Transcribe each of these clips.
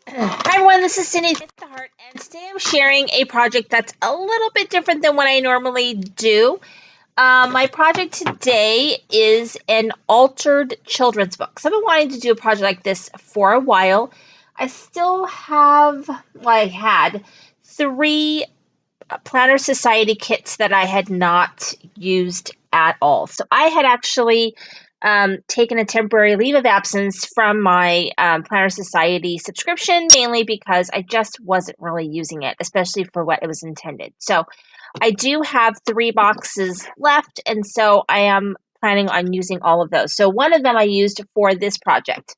Hi everyone, this is Cindy with the Heart, and today I'm sharing a project that's a little bit different than what I normally do. My project today is an altered children's book. So I've been wanting to do a project like this for a while. I still have, I had three Planner Society kits that I had not used at all. So I had actually taken a temporary leave of absence from my Planner Society subscription, mainly because I just wasn't really using it, especially for what it was intended. So I do have three boxes left, and so I am planning on using all of those. So one of them I used for this project.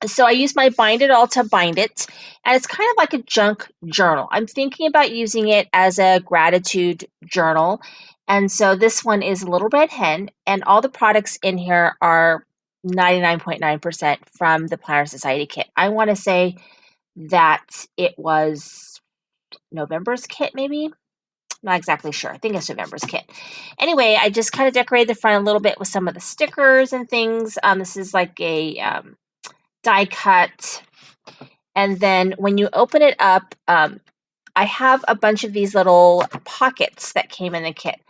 So I use my Bind It All to bind it, and it's kind of like a junk journal. I'm thinking about using it as a gratitude journal. And so this one is Little Red Hen, and all the products in here are 99.9% from the Planner Society kit. I want to say that it was November's kit, maybe? Not exactly sure. I think it's November's kit. Anyway, I just kind of decorated the front a little bit with some of the stickers and things. This is like a die cut. And then when you open it up, I have a bunch of these little pockets that came in the kit.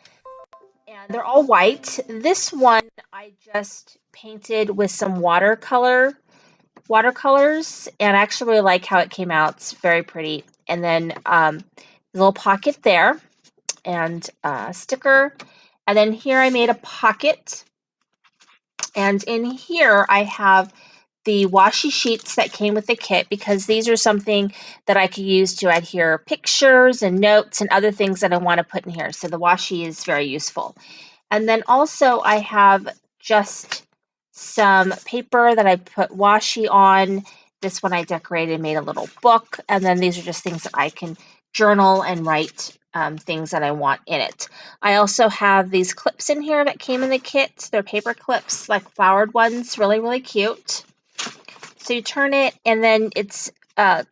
And they're all white. This one I just painted with some watercolors, and I actually really like how it came out. It's very pretty. And then a little pocket there, and a sticker. And then here I made a pocket. And in here I have the washi sheets that came with the kit, because these are something that I could use to adhere pictures and notes and other things that I want to put in here. So the washi is very useful. And then also I have just some paper that I put washi on. This one I decorated and made a little book. And then these are just things that I can journal and write things that I want in it. I also have these clips in here that came in the kit. They're paper clips, like flowered ones, really, really cute. So you turn it, and then it's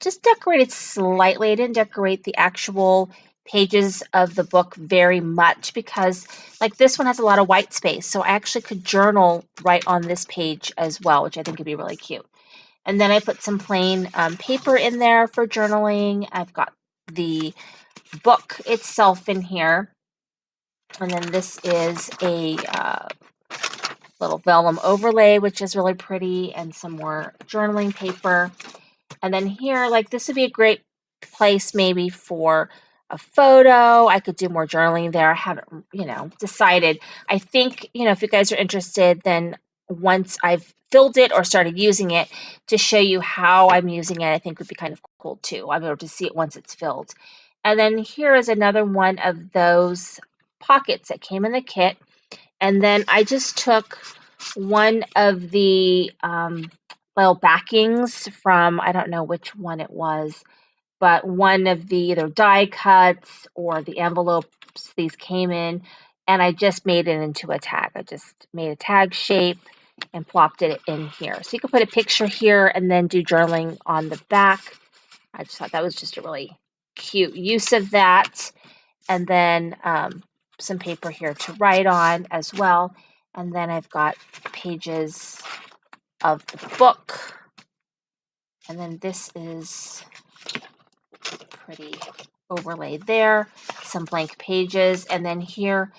just decorated slightly. I didn't decorate the actual pages of the book very much because, like, this one has a lot of white space. So I actually could journal right on this page as well, which I think would be really cute. And then I put some plain paper in there for journaling. I've got the book itself in here. And then this is a little vellum overlay, which is really pretty, and some more journaling paper. And then here, like, this would be a great place maybe for a photo. I could do more journaling there. I haven't, decided. I think, if you guys are interested, then once I've filled it or started using it, to show you how I'm using it, I think would be kind of cool too. I'm able to see it once it's filled. And then here is another one of those pockets that came in the kit. And then I just took one of the little backings from, I don't know which one it was, but one of the either die cuts or the envelopes these came in, and I just made it into a tag. I just made a tag shape and plopped it in here. So you can put a picture here and then do journaling on the back. I just thought that was just a really cute use of that. And then some paper here to write on as well. And then I've got pages of the book. And then this is pretty overlay there, some blank pages. And then here,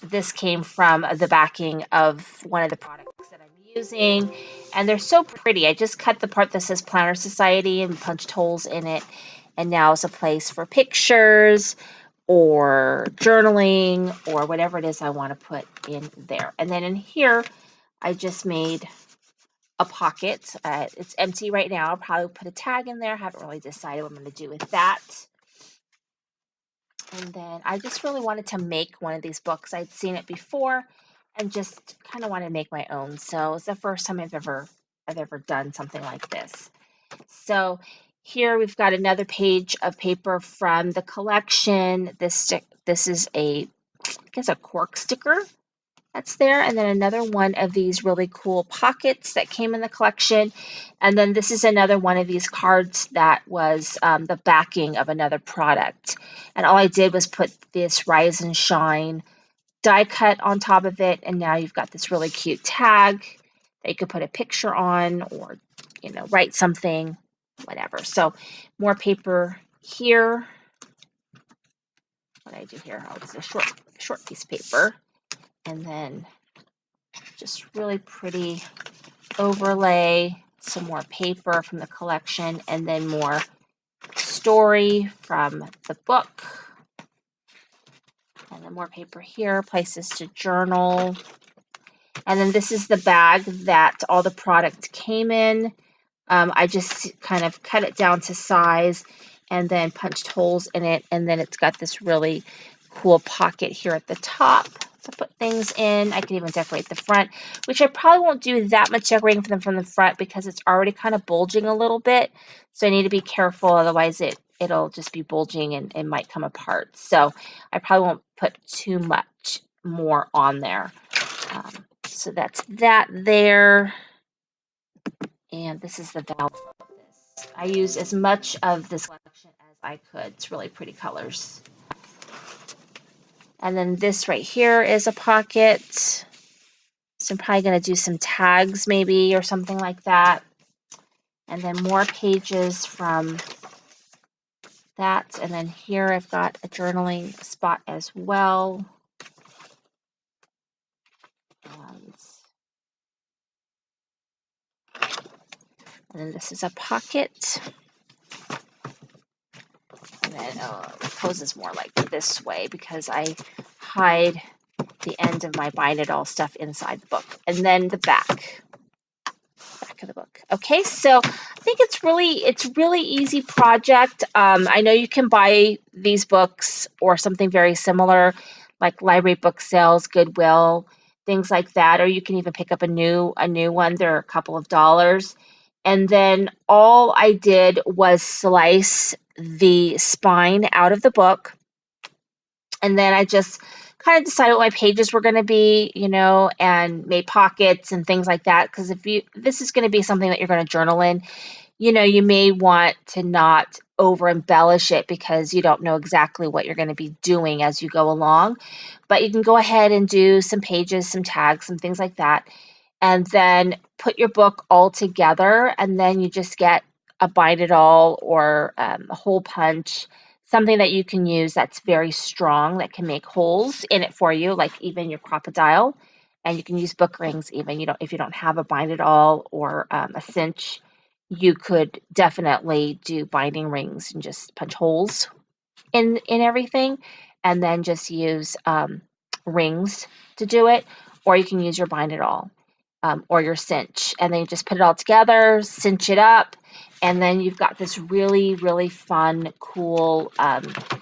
this came from the backing of one of the products that I'm using. And they're so pretty. I just cut the part that says Planner Society and punched holes in it. And now it's a place for pictures or journaling or whatever it is I want to put in there. And then in here, I just made a pocket. It's empty right now. I'll probably put a tag in there. I haven't really decided what I'm going to do with that. And then I just really wanted to make one of these books. I'd seen it before and just kind of wanted to make my own. So it's the first time I've ever done something like this. So here we've got another page of paper from the collection. This is I guess a cork sticker that's there. And then another one of these really cool pockets that came in the collection. And then this is another one of these cards that was the backing of another product. And all I did was put this Rise and Shine die cut on top of it. And now you've got this really cute tag. that you could put a picture on, or, you know, write something, whatever. So more paper here. What I do here, oh, it's a short piece of paper, and then just really pretty overlay, some more paper from the collection, and then more story from the book. And then more paper here, places to journal. And then this is the bag that all the product came in. I just kind of cut it down to size and then punched holes in it. And then it's got this really cool pocket here at the top to put things in. I can even decorate the front, which I probably won't do that much decorating for them from the front because it's already kind of bulging a little bit. So I need to be careful, otherwise it'll just be bulging and it might come apart. So I probably won't put too much more on there. So that's that there. And this is the valve of this. I used as much of this collection as I could. It's really pretty colors. And then this right here is a pocket. So I'm probably going to do some tags maybe or something like that. And then more pages from that. And then here I've got a journaling spot as well. And then this is a pocket. And then it closes more like this way because I hide the end of my bind it all stuff inside the book. And then the back of the book. Okay, so I think it's really easy project. I know you can buy these books or something very similar, like library book sales, Goodwill, things like that, or you can even pick up a new one. They're a couple of dollars. And then all I did was slice the spine out of the book. And then I just kind of decided what my pages were going to be, you know, and made pockets and things like that. Because this is going to be something that you're going to journal in, you know, you may want to not over embellish it because you don't know exactly what you're going to be doing as you go along. But you can go ahead and do some pages, some tags, some things like that, and then put your book all together, and then you just get a bind it all or a hole punch, something that you can use that's very strong that can make holes in it for you, like even your crocodile. And you can use book rings even. If you don't have a bind it all or a cinch, you could definitely do binding rings and just punch holes in everything, and then just use rings to do it, or you can use your bind it all or your cinch, and then you just put it all together, cinch it up, and then you've got this really fun, cool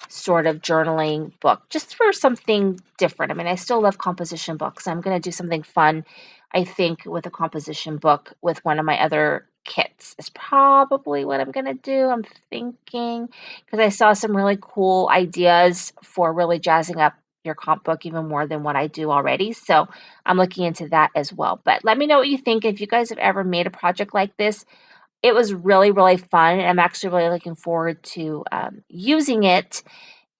sort of journaling book, just for something different. I mean, I still love composition books. I'm going to do something fun, I think, with a composition book with one of my other kits is probably what I'm going to do. I'm thinking, because I saw some really cool ideas for really jazzing up your comp book even more than what I do already. So I'm looking into that as well. But let me know what you think. If you guys have ever made a project like this, it was really fun. And I'm actually really looking forward to using it.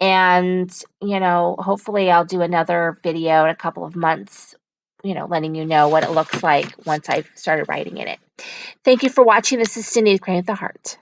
And, you know, hopefully I'll do another video in a couple of months, you know, letting you know what it looks like once I've started writing in it. Thank you for watching. This is Cindy, Creating with the Heart.